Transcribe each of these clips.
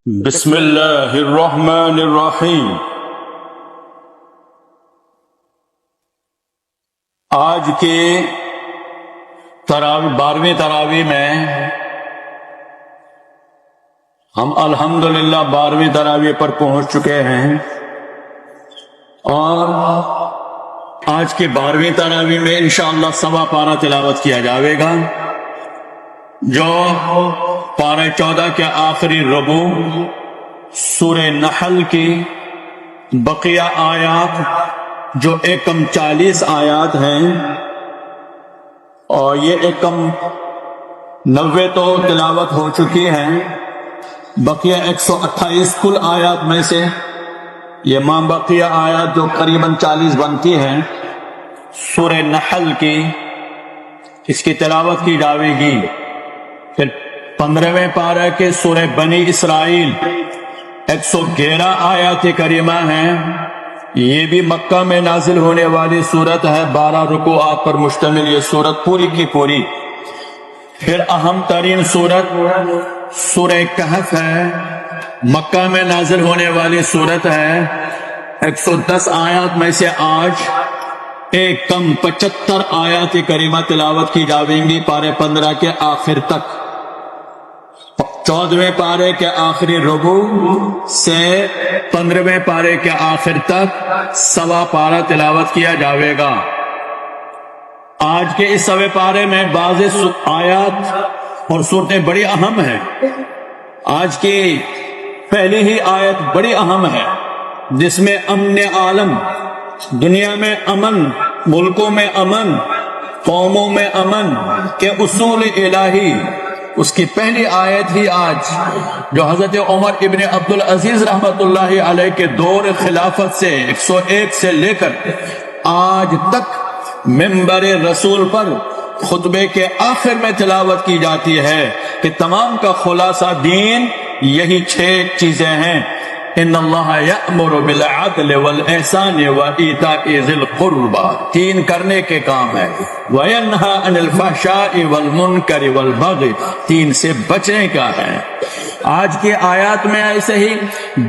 بسم اللہ الرحمن الرحیم۔ آج کے 12ویں تراویح میں ہم الحمدللہ 12ویں تراویح پر پہنچ چکے ہیں، اور آج کے 12ویں تراویح میں انشاءاللہ سوا پارہ تلاوت کیا جاوے گا، جو پارہ 14 کے آخری ربوع سورہ نحل کی بقیہ آیات جو ایکم 40 آیات ہیں، اور یہ ایکم 90 تو تلاوت ہو چکی ہیں، بقیہ 128 کل آیات میں سے یہ بقیہ آیات جو قریباً 40 بنتی ہیں سورہ نحل کی، اس کی تلاوت کی جاوے گی۔ پھر 15ویں پارہ کے سورہ بنی اسرائیل 111 آیات کریمہ ہیں، یہ بھی مکہ میں نازل ہونے والی سورت ہے، 12 رکوعات پر مشتمل یہ سورت پوری کی پوری۔ پھر اہم ترین سورت سورہ کہف ہے، مکہ میں نازل ہونے والی سورت ہے، 110 آیات میں سے آج ایک کم 75 آیات کریمہ تلاوت کی جاویں گی پارے 15 کے آخر تک۔ 14ویں پارے کے آخری ربوع سے 15ویں پارے کے آخر تک سوا پارہ تلاوت کیا جاوے گا۔ آج کے اس سوے پارے میں بعض آیات اور صورتیں بڑی اہم ہیں۔ آج کی پہلی ہی آیت بڑی اہم ہے، جس میں امن عالم، دنیا میں امن، ملکوں میں امن، قوموں میں امن کے اصول الہی، اس کی پہلی آیت ہی آج جو حضرت عمر ابن عبدالعزیز رحمت اللہ علیہ کے دور خلافت سے 101 سے لے کر آج تک منبر رسول پر خطبے کے آخر میں تلاوت کی جاتی ہے کہ تمام کا خلاصہ دین یہی 6 چیزیں ہیں۔ ان اللہ یأمر بالعدل والاحسان وایتاء ذی القربى، 3 کرنے کے کام ہے، وینہی عن الفحشاء والمنکر والبغی، 3 سے بچنے کا ہے۔ آج کی آیات میں ایسے ہی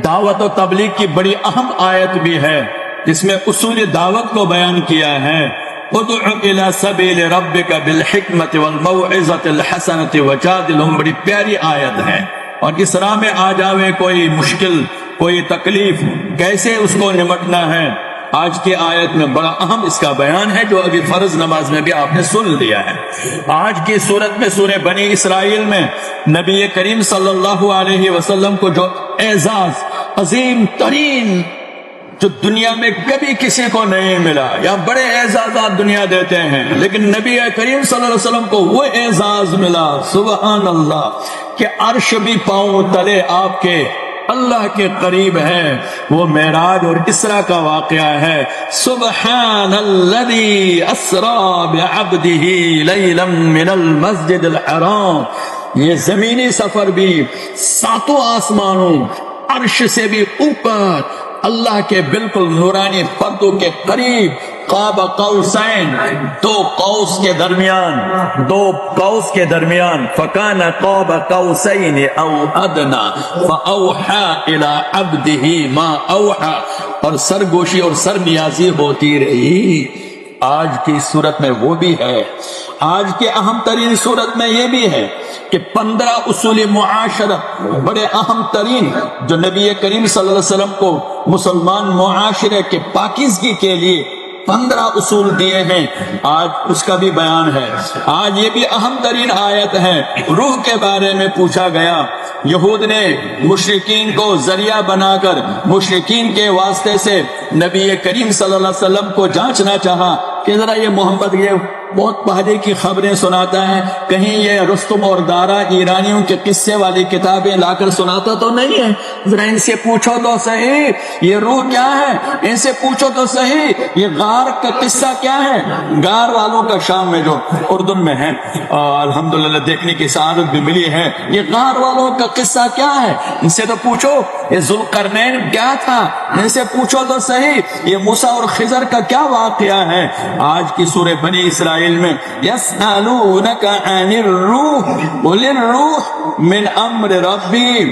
دعوت و تبلیغ کی بڑی اہم آیت بھی ہے، جس میں اصول دعوت کو بیان کیا ہے، ادع الی سبیل ربک بالحکمت والموعظۃ الحسنۃ وجادلہم، بڑی پیاری آیت ہے۔ اور اس راہ میں آ جاوے کوئی مشکل، کوئی تکلیف، کیسے اس کو نمٹنا ہے، آج کی آیت میں بڑا اہم اس کا بیان ہے، جو ابھی فرض نماز میں بھی آپ نے سن لیا ہے۔ آج کی صورت میں سورہ بنی اسرائیل میں نبی کریم صلی اللہ علیہ وسلم کو جو اعزاز عظیم ترین جو دنیا میں کبھی کسی کو نہیں ملا، یا بڑے اعزازات دنیا دیتے ہیں، لیکن نبی کریم صلی اللہ علیہ وسلم کو وہ اعزاز ملا، سبحان اللہ، کہ عرش بھی پاؤں تلے آپ کے اللہ کے قریب ہے۔ وہ معراج اور اسراء کا واقعہ ہے، سبحان الذی اسریٰ بعبدہ لیلا من المسجد الحرام۔ یہ زمینی سفر بھی 7 آسمانوں، عرش سے بھی اوپر، اللہ کے بالکل نورانی پردوں کے قریب، قاب قوسین، 2 قوس کے درمیان، فکان قاب قوسین او ادنا فاوحى الى عبده ما اوحى، اور سرگوشی اور سرنیازی ہوتی رہی۔ آج کی صورت میں وہ بھی ہے۔ آج کے اہم ترین صورت میں یہ بھی ہے کہ 15 اصول معاشرت بڑے اہم ترین، جو نبی کریم صلی اللہ علیہ وسلم کو مسلمان معاشرے کے پاکیزگی کے لیے 15 اصول دیے ہیں، آج اس کا بھی بیان ہے۔ آج یہ بھی اہم ترین آیت ہے۔ روح کے بارے میں پوچھا گیا، یہود نے مشرکین کو ذریعہ بنا کر مشرکین کے واسطے سے نبی کریم صلی اللہ علیہ وسلم کو جانچنا چاہا کہ ذرا یہ محمد یہ بہت پہلے کی خبریں سناتا ہے، کہیں یہ رستم اور دارا ایرانیوں کے قصے والی کتابیں لا کر سناتا تو نہیں ہے، ذرا ان سے پوچھو تو صحیح یہ روح کیا ہے، ان سے پوچھو تو صحیح یہ غار کا قصہ کیا ہے۔ غار والوں کا شام میں جو اردن میں ہے، الحمدللہ دیکھنے کی سعادت بھی ملی ہے، یہ غار والوں کا قصہ کیا ہے، ان سے تو پوچھو۔ یہ ذوالقرنین کیا تھا، ان سے پوچھو تو صحیح۔ یہ موسیٰ اور خضر کا کیا واقعہ ہے۔ آج کی سورہ بنی اسرائیل میں یسألونک عن الروح قل الروح من امر ربی،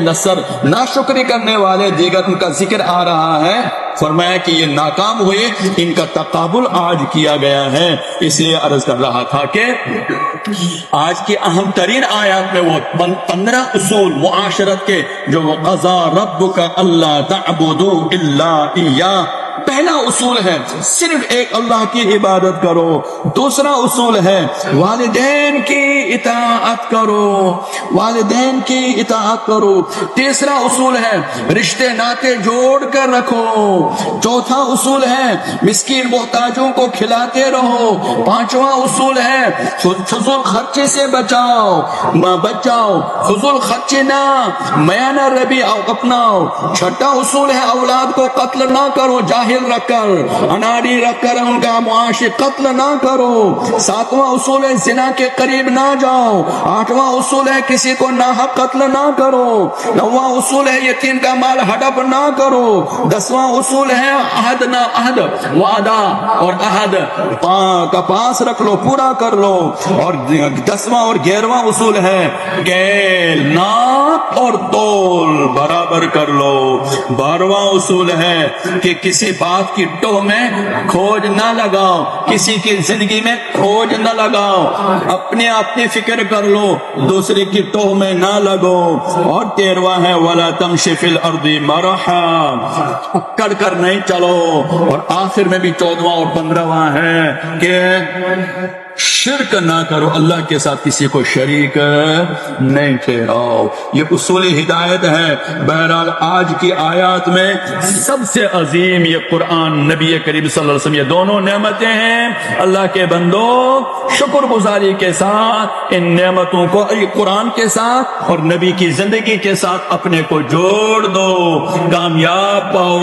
نصر، ناشکری کرنے والے دیگر ان کا ذکر آ رہا ہے۔ فرمایا کہ یہ ناکام ہوئے، ان کا تقابل آج کیا گیا ہے۔ اس لیے عرض کر رہا تھا کہ آج کی اہم ترین آیات میں وہ 15 اصول معاشرت کے جو قضا ربک الا تعبدوا الا ایاہ، پہلا اصول ہے صرف ایک اللہ کی عبادت کرو۔ دوسرا اصول ہے والدین کی اطاعت کرو، والدین کی اطاعت کرو۔ تیسرا اصول ہے رشتے ناطے جوڑ کر رکھو۔ چوتھا اصول ہے مسکین محتاجوں کو کھلاتے رہو۔ پانچواں اصول ہے فضول خرچے سے بچاؤ، فضول خرچے نہ، میانہ روی اپناؤ۔ چھٹا اصول ہے اولاد کو قتل نہ کرو، جاہل رکھ کر، اناڑی رکھ کر ان کا معاشی قتل نہ کرو۔ ساتواں اصول ہے زنا کے قریب نہ جاؤ۔ آٹھواں اصول ہے کسی کو ناحق قتل نہ کرو۔ نواں اصول ہے یتیم کا مال ہڑپ نہ کرو۔ دسواں اصول ہے عہد نہ عہد، وعدہ اور عہد کا پاس رکھ لو، پورا کر لو۔ اور 10واں اور 11واں اصول ہے کیل، ناپ اور تول برابر کر لو۔ 12واں اصول ہے کہ کسی بات کی ٹوہ میں کھوج نہ لگاؤ، کسی کی زندگی میں کھوج نہ لگاؤ، اپنی فکر کر لو، دوسرے کی ٹوہ میں نہ لگو۔ اور 13واں ہے وَلَا تَمْشِ فِي الْأَرْضِ مَرَحًا، اکڑ کر نہیں چلو۔ اور آخر میں بھی 14واں اور 15واں ہے کہ شرک نہ کرو، اللہ کے ساتھ کسی کو شریک نہیں ٹھہراؤ۔ یہ اصول ہدایت ہے۔ بہرحال آج کی آیات میں سب سے عظیم یہ قرآن، نبی کریم صلی اللہ علیہ وسلم، یہ دونوں نعمتیں ہیں۔ اللہ کے بندو شکر گزاری کے ساتھ ان نعمتوں کو قرآن کے ساتھ اور نبی کی زندگی کے ساتھ اپنے کو جوڑ دو،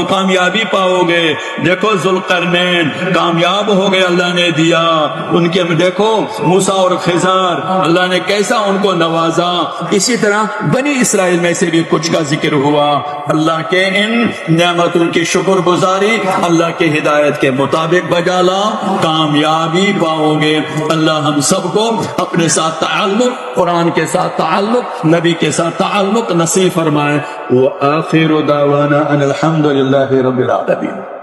کامیابی پاؤ گے۔ دیکھو ذوالقرنین کامیاب ہو گئے، اللہ نے دیا ان کے، دیکھو موسیٰ اور خضر، اللہ نے کیسا ان کو نوازا۔ اسی طرح بنی اسرائیل میں سے بھی کچھ کا ذکر ہوا۔ اللہ کے ان نعمتوں کی شکر گزاری اللہ کے ہدایت کے مطابق بجا لاؤ، کامیابی پاؤ گے۔ اللہ ہم سب کو اپنے ساتھ تعلق، قرآن کے ساتھ تعلق، نبی کے ساتھ تعلق نصیب فرمائے۔ وآخر دعوانا ان الحمد للہ رب العالمین۔